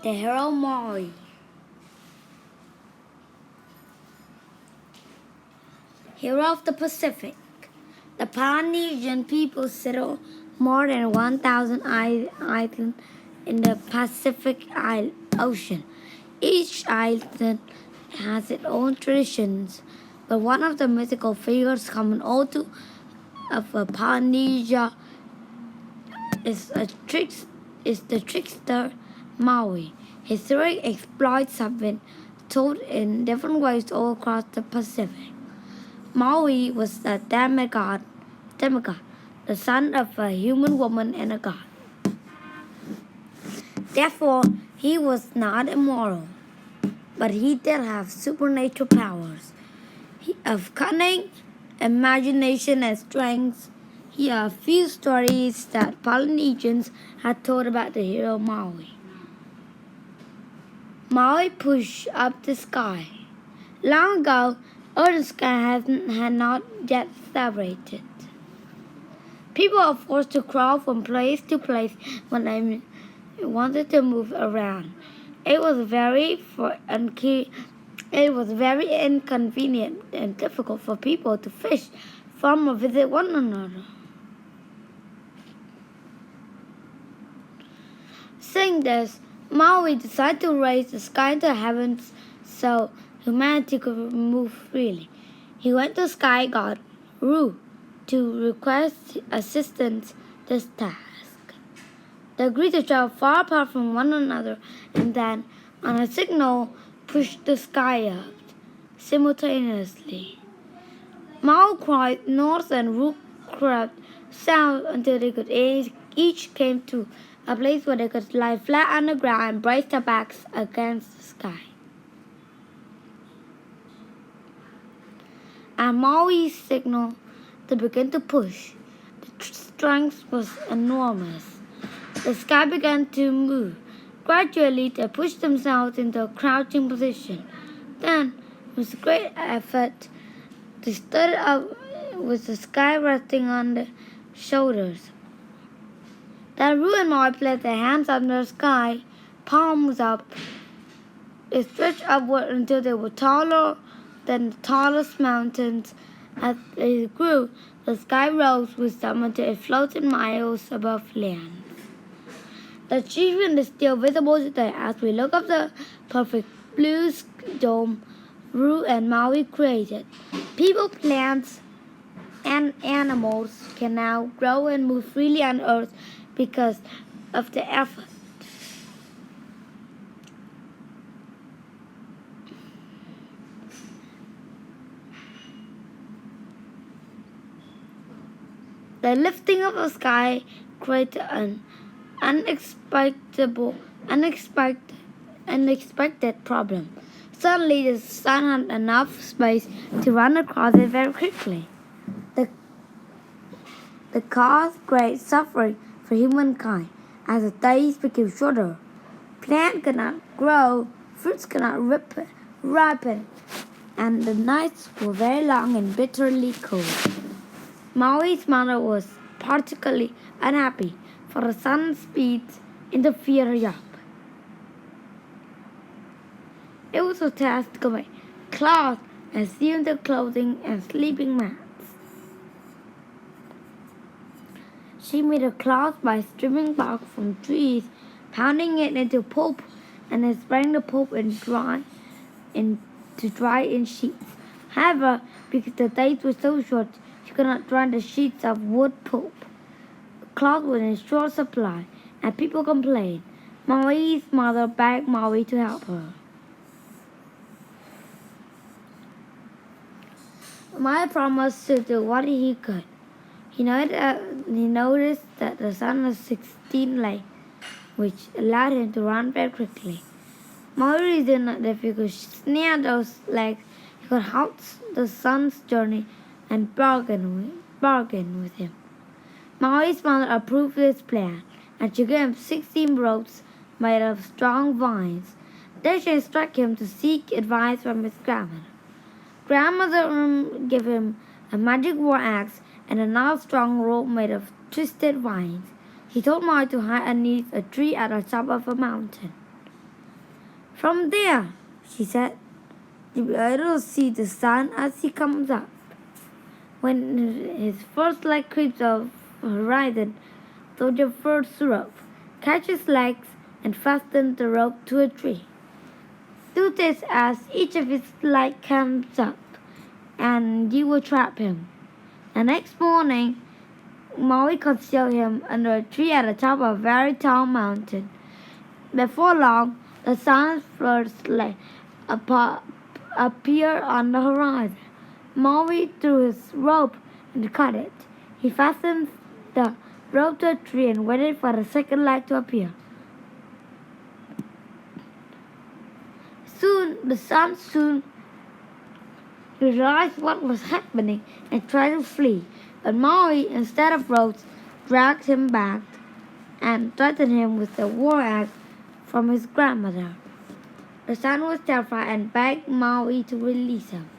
The hero Maui. Hero of the Pacific. The Polynesian people settled more than 1,000 islands in the Pacific Ocean. Each island has its own traditions, but one of the mythical figures common all to of Polynesia is the trickster Maui. His heroic exploits have been told in different ways all across the Pacific. Maui was a demigod, the son of a human woman and a god. Therefore, he was not immortal, but he did have supernatural powers of cunning, imagination, and strength. Here are a few stories that Polynesians had told about the hero Maui. Maui pushed up the sky. Long ago, Earth and sky had not yet separated. People were forced to crawl from place to place when they wanted to move around. It was very inconvenient and difficult for people to fish from or visit one another. Seeing this, Maui decided to raise the sky to the heavens so humanity could move freely. He went to sky god Ru to request assistance this task. They agreed to travel far apart from one another and then, on a signal, push the sky up simultaneously. Maui cried north and Ru cried south until they could each came to a place where they could lie flat on the ground and brace their backs against the sky. At Maui's signal, they began to push. The strength was enormous. The sky began to move. Gradually, they pushed themselves into a crouching position. Then, with great effort, they stood up with the sky resting on their shoulders. Then Ru and Maui placed their hands under the sky, palms up. They stretched upward until they were taller than the tallest mountains. As they grew, the sky rose with them until it floated miles above land. The achievement is still visible today as we look up the perfect blue dome Ru and Maui created. People, plants, and animals can now grow and move freely on Earth because of the effort. The lifting of the sky created an unexpected problem. Suddenly, the sun had enough space to run across it very quickly. The caused great suffering for humankind as the days became shorter. Plants could not grow, fruits could not ripen, and the nights were very long and bitterly cold. Maui's mother was particularly unhappy, for the sun's speed interfered up. It was a task to make cloth and sew the clothing and sleeping mats. She made a cloth by stripping bark from trees, pounding it into pulp, and then spreading the pulp to dry in sheets. However, because the days were so short, she could not dry the sheets of wood pulp. The cloth was in short supply, and people complained. Maui's mother begged Maui to help her. Maui promised to do what he could. He noticed that the sun was 16 legs, which allowed him to run very quickly. Maui reasoned that if he could snare those legs, he could halt the sun's journey and bargain with him. Maui's mother approved this plan, and she gave him 16 ropes made of strong vines. Then she instructed him to seek advice from his grandmother. Grandmother gave him a magic war axe and another strong rope made of twisted vines. He told Maui to hide underneath a tree at the top of a mountain. From there, she said, you'll be able to see the sun as he comes up. When his first light creeps over the horizon, soldier first rope, catch his legs, and fasten the rope to a tree. Do this as each of his light comes up, and you will trap him. The next morning, Maui concealed him under a tree at the top of a very tall mountain. Before long, the sun's first light appeared on the horizon. Maui threw his rope and cut it. He fastened the rope to a tree and waited for the second light to appear. The sun soon realized what was happening and tried to flee. But Maui, instead of ropes, dragged him back and threatened him with a war axe from his grandmother. The sun was terrified and begged Maui to release him.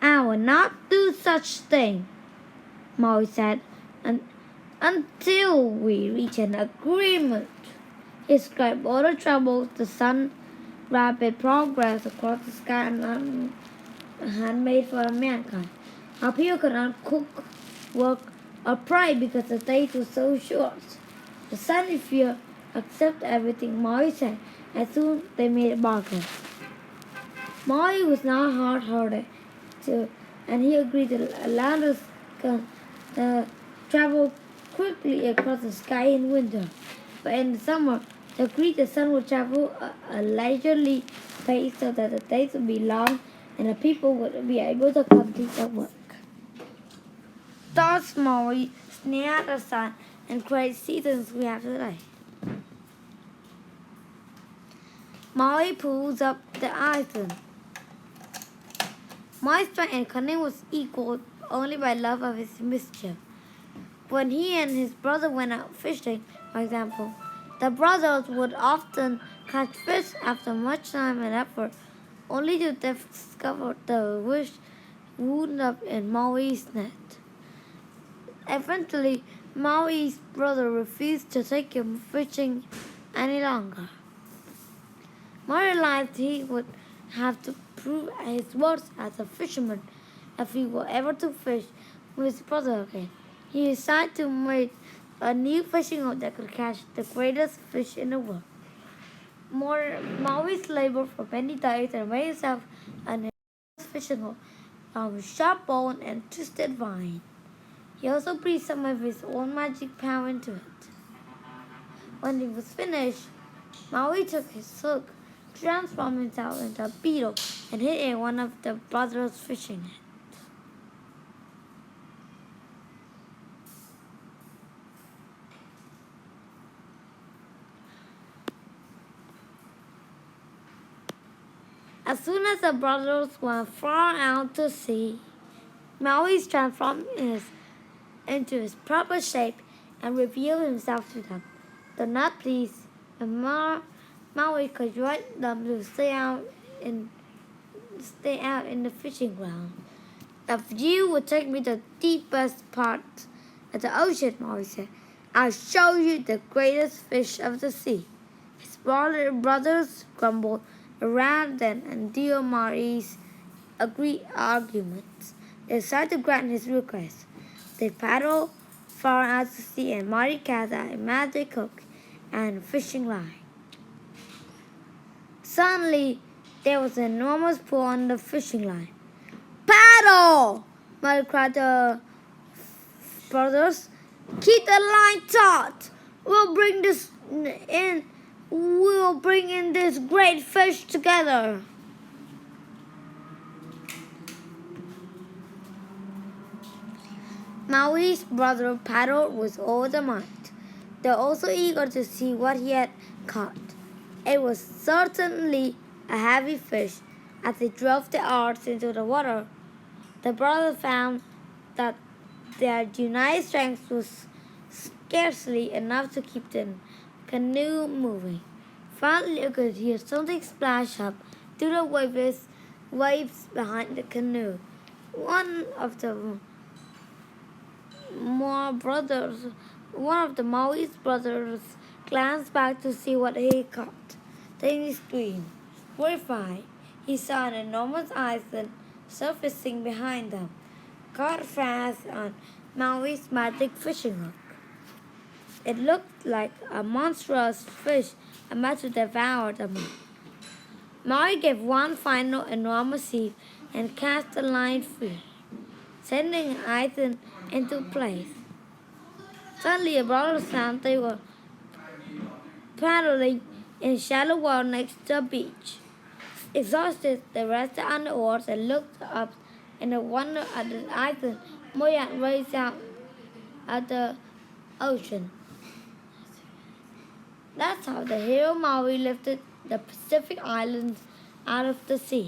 I will not do such thing, Maui said, until we reach an agreement. He described all the troubles the sun's rapid progress across the sky had made for mankind. How people could not cook, work, or pray because the days were so short. The sun, if you accept everything Maui said, and soon they made a bargain. Maui was not hard-hearted, and he agreed to allow the travel quickly across the sky in winter. But in the summer, they agreed the sun would travel a leisurely pace so that the days would be long and the people would be able to complete their work. Thus Maui sneered at the sun and created seasons we have today. Maui pulls up the island. Maui's strength and cunning was equaled only by love of his mischief. When he and his brother went out fishing, for example, the brothers would often catch fish after much time and effort, only to discover the wish wound up in Maui's net. Eventually, Maui's brother refused to take him fishing any longer. Maui realized he would have to prove his worth as a fisherman if he were ever to fish with his brother again. He decided to make a new fishing hook that could catch the greatest fish in the world. Maui's labored for many days and made himself an fishing hook from sharp bone and twisted vine. He also breathed some of his own magic power into it. When it was finished, Maui took his hook, transformed himself into a beetle, and hid in one of the brothers' fishing nets. As soon as the brothers went far out to sea, Maui transformed into his proper shape and revealed himself to them. Though not pleased, Maui conjured them to stay out in the fishing ground. If you would take me to the deepest part of the ocean, Maui said, I'll show you the greatest fish of the sea. His brothers grumbled rather than endure Maui's arguments. They decided to grant his request. They paddled far out to sea and Maui cast out a magic hook and fishing line. Suddenly, there was an enormous pull on the fishing line. Paddle! Maui cried to the brothers. Keep the line taut. We'll bring in this great fish together. Maui's brother paddled with all the might. They were also eager to see what he had caught. It was certainly a heavy fish. As they drove the oars into the water, the brothers found that their united strength was scarcely enough to keep the canoe moving. Finally, you could hear something splash up through the waves behind the canoe. One of the Maui's brothers glanced back to see what he caught. Then he screamed. Horrified, he saw an enormous island surfacing behind them, caught fast on Maui's magic fishing hook. It looked like a monstrous fish about to devour them. Maui gave one final enormous heave and cast the line free, sending Ethan into place. Suddenly, a broad sound they were paddling in shallow water next to the beach. Exhausted, they rested on the oars and looked up in wonder at the island Moyan raised out at the ocean. That's how the hero Maui lifted the Pacific Islands out of the sea.